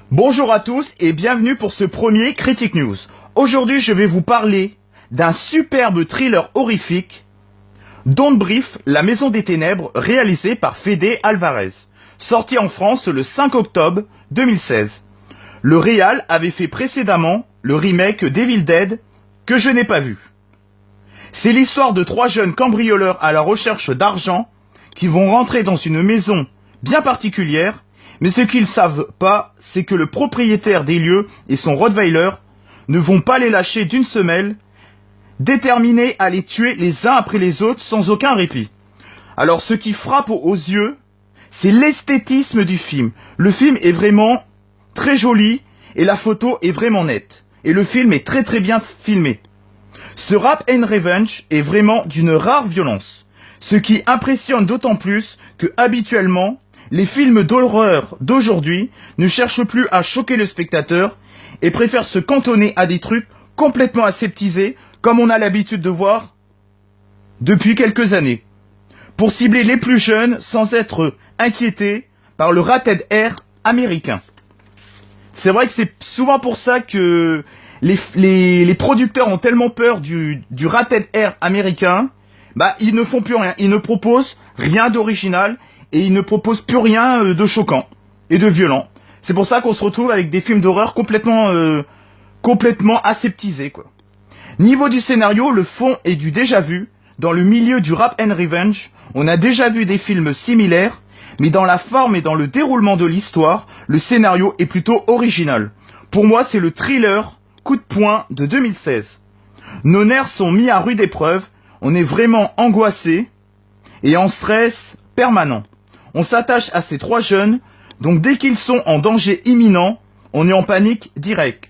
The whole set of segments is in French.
Bonjour à tous et bienvenue pour ce premier Critic News. Aujourd'hui, je vais vous parler d'un superbe thriller horrifique, Don't Breathe, La Maison des Ténèbres, réalisé par Fede Alvarez, sorti en France le 5 octobre 2016. Le réal avait fait précédemment le remake Devil Dead, que je n'ai pas vu. C'est l'histoire de trois jeunes cambrioleurs à la recherche d'argent qui vont rentrer dans une maison bien particulière. Mais ce qu'ils savent pas, c'est que le propriétaire des lieux et son Rottweiler ne vont pas les lâcher d'une semelle, déterminés à les tuer les uns après les autres sans aucun répit. Alors ce qui frappe aux yeux, c'est l'esthétisme du film. Le film est vraiment très joli et la photo est vraiment nette. Et le film est très très bien filmé. Ce Rap and Revenge est vraiment d'une rare violence. Ce qui impressionne d'autant plus que habituellement, les films d'horreur d'aujourd'hui ne cherchent plus à choquer le spectateur et préfèrent se cantonner à des trucs complètement aseptisés comme on a l'habitude de voir depuis quelques années, pour cibler les plus jeunes sans être inquiétés par le rated R américain. C'est vrai que c'est souvent pour ça que les producteurs ont tellement peur du rated R américain, ils ne font plus rien, ils ne proposent rien d'original. Et il ne propose plus rien de choquant et de violent. C'est pour ça qu'on se retrouve avec des films d'horreur complètement aseptisés, quoi. Niveau du scénario, le fond est du déjà vu. Dans le milieu du Rap and Revenge, on a déjà vu des films similaires, mais dans la forme et dans le déroulement de l'histoire, le scénario est plutôt original. Pour moi, c'est le thriller coup de poing de 2016. Nos nerfs sont mis à rude épreuve, on est vraiment angoissé et en stress permanent. On s'attache à ces trois jeunes, donc dès qu'ils sont en danger imminent, on est en panique directe.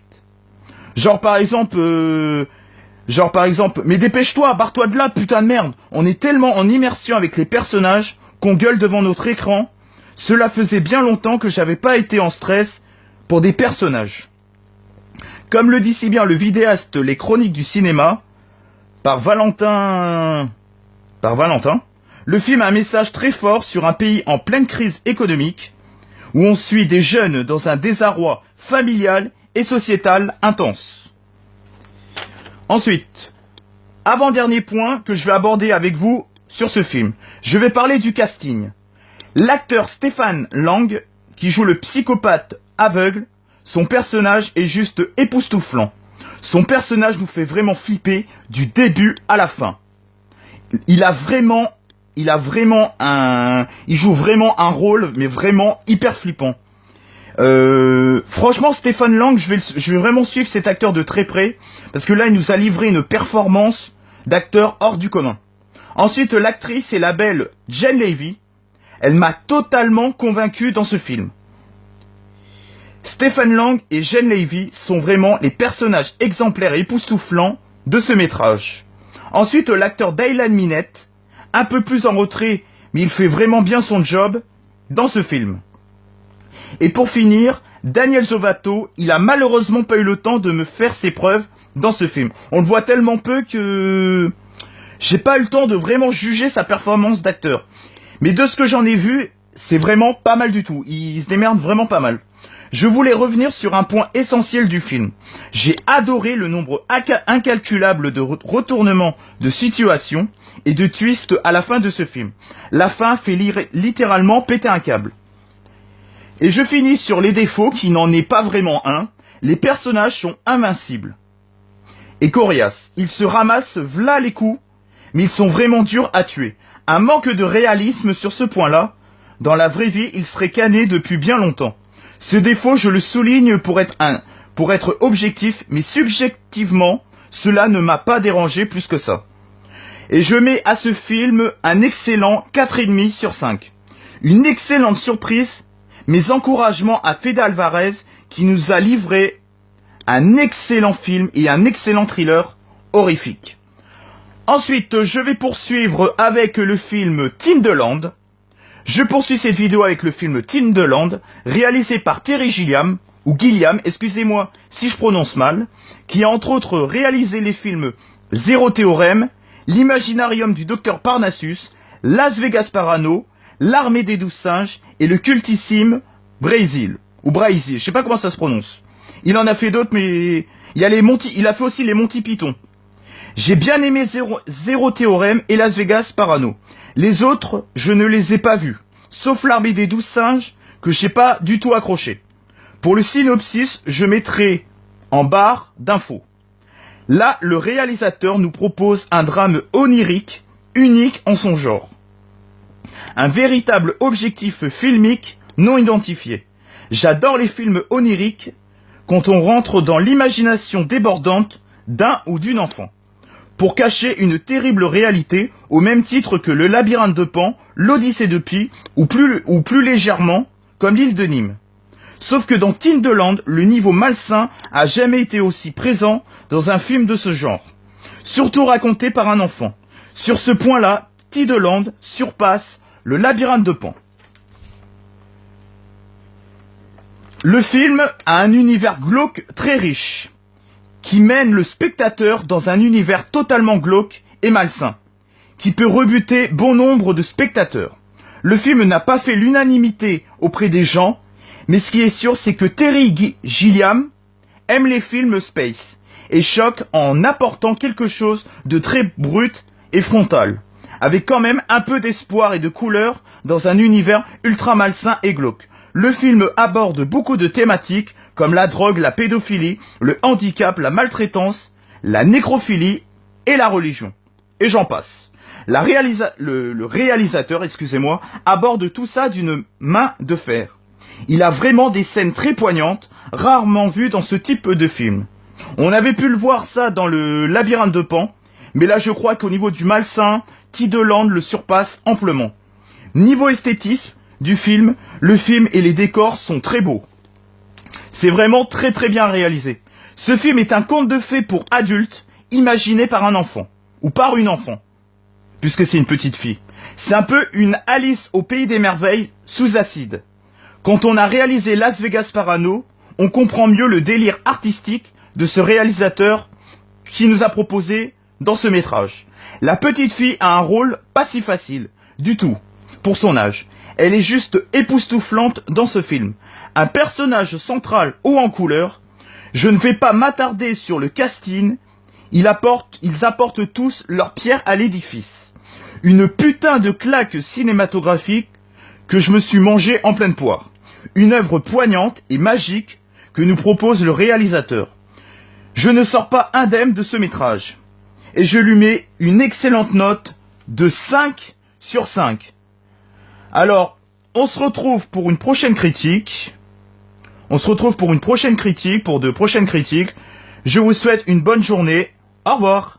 Genre par exemple, mais dépêche-toi, barre-toi de là, putain de merde. On est tellement en immersion avec les personnages qu'on gueule devant notre écran. Cela faisait bien longtemps que j'avais pas été en stress pour des personnages. Comme le dit si bien le vidéaste Les Chroniques du cinéma, par Valentin, le film a un message très fort sur un pays en pleine crise économique, où on suit des jeunes dans un désarroi familial et sociétal intense. Ensuite, avant-dernier point que je vais aborder avec vous sur ce film, je vais parler du casting. L'acteur Stephen Lang, qui joue le psychopathe aveugle, son personnage est juste époustouflant. Son personnage nous fait vraiment flipper du début à la fin. Il joue vraiment un rôle, mais vraiment hyper flippant. Franchement, Stephen Lang, je vais vraiment suivre cet acteur de très près, parce que là, il nous a livré une performance d'acteur hors du commun. Ensuite, l'actrice est la belle Jen Levy. Elle m'a totalement convaincu dans ce film. Stephen Lang et Jen Levy sont vraiment les personnages exemplaires et époustouflants de ce métrage. Ensuite, l'acteur Dylan Minnette, un peu plus en retrait, mais il fait vraiment bien son job dans ce film. Et pour finir, Daniel Zovatto, il a malheureusement pas eu le temps de me faire ses preuves dans ce film. On le voit tellement peu que j'ai pas eu le temps de vraiment juger sa performance d'acteur. Mais de ce que j'en ai vu, c'est vraiment pas mal du tout. Il se démerde vraiment pas mal. Je voulais revenir sur un point essentiel du film. J'ai adoré le nombre incalculable de retournements de situation et de twists à la fin de ce film. La fin fait littéralement péter un câble. Et je finis sur les défauts qui n'en est pas vraiment un. Les personnages sont invincibles et coriaces. Ils se ramassent v'là les coups, mais ils sont vraiment durs à tuer. Un manque de réalisme sur ce point-là. Dans la vraie vie, ils seraient canés depuis bien longtemps. Ce défaut, je le souligne pour être objectif, mais subjectivement, cela ne m'a pas dérangé plus que ça. Et je mets à ce film un excellent 4,5 sur 5. Une excellente surprise, mes encouragements à Fede Alvarez qui nous a livré un excellent film et un excellent thriller horrifique. Ensuite, je vais poursuivre avec le film Tindeland. Je poursuis cette vidéo avec le film Tindeland, réalisé par Terry Gilliam, excusez-moi si je prononce mal, qui a entre autres réalisé les films Zéro Théorème, L'Imaginarium du Docteur Parnassus, Las Vegas Parano, L'Armée des 12 singes et le cultissime Brésil, ou Brazy, je sais pas comment ça se prononce. Il en a fait d'autres, mais il y a il a fait aussi les Monty Python. J'ai bien aimé Zéro Théorème et Las Vegas Parano. Les autres, je ne les ai pas vus, sauf l'Armée des 12 singes, que j'ai pas du tout accroché. Pour le synopsis, je mettrai en barre d'infos. Là, le réalisateur nous propose un drame onirique, unique en son genre. Un véritable objectif filmique non identifié. J'adore les films oniriques quand on rentre dans l'imagination débordante d'un ou d'une enfant, pour cacher une terrible réalité au même titre que le labyrinthe de Pan, l'Odyssée de Pi, ou plus légèrement, comme l'île de Nîmes. Sauf que dans Tindeland, le niveau malsain a jamais été aussi présent dans un film de ce genre. Surtout raconté par un enfant. Sur ce point-là, Tindeland surpasse le labyrinthe de Pan. Le film a un univers glauque très riche, qui mène le spectateur dans un univers totalement glauque et malsain, qui peut rebuter bon nombre de spectateurs. Le film n'a pas fait l'unanimité auprès des gens, mais ce qui est sûr, c'est que Terry Gilliam aime les films space et choque en apportant quelque chose de très brut et frontal, avec quand même un peu d'espoir et de couleur dans un univers ultra malsain et glauque. Le film aborde beaucoup de thématiques comme la drogue, la pédophilie, le handicap, la maltraitance, la nécrophilie et la religion. Et j'en passe. Le réalisateur, aborde tout ça d'une main de fer. Il a vraiment des scènes très poignantes, rarement vues dans ce type de film. On avait pu le voir ça dans le labyrinthe de Pan, mais là je crois qu'au niveau du malsain, Tindeland le surpasse amplement. Niveau esthétisme du film, le film et les décors sont très beaux. C'est vraiment très très bien réalisé. Ce film est un conte de fées pour adultes, imaginé par un enfant, ou par une enfant, puisque c'est une petite fille. C'est un peu une Alice au pays des merveilles sous acide. Quand on a réalisé Las Vegas Parano, on comprend mieux le délire artistique de ce réalisateur qui nous a proposé dans ce métrage. La petite fille a un rôle pas si facile, du tout, pour son âge. Elle est juste époustouflante dans ce film. Un personnage central haut en couleur. Je ne vais pas m'attarder sur le casting. Ils apportent tous leur pierre à l'édifice. Une putain de claque cinématographique que je me suis mangé en pleine poire. Une œuvre poignante et magique que nous propose le réalisateur. Je ne sors pas indemne de ce métrage. Et je lui mets une excellente note de 5 sur 5. Alors, on se retrouve pour une prochaine critique. Pour de prochaines critiques. Je vous souhaite une bonne journée. Au revoir.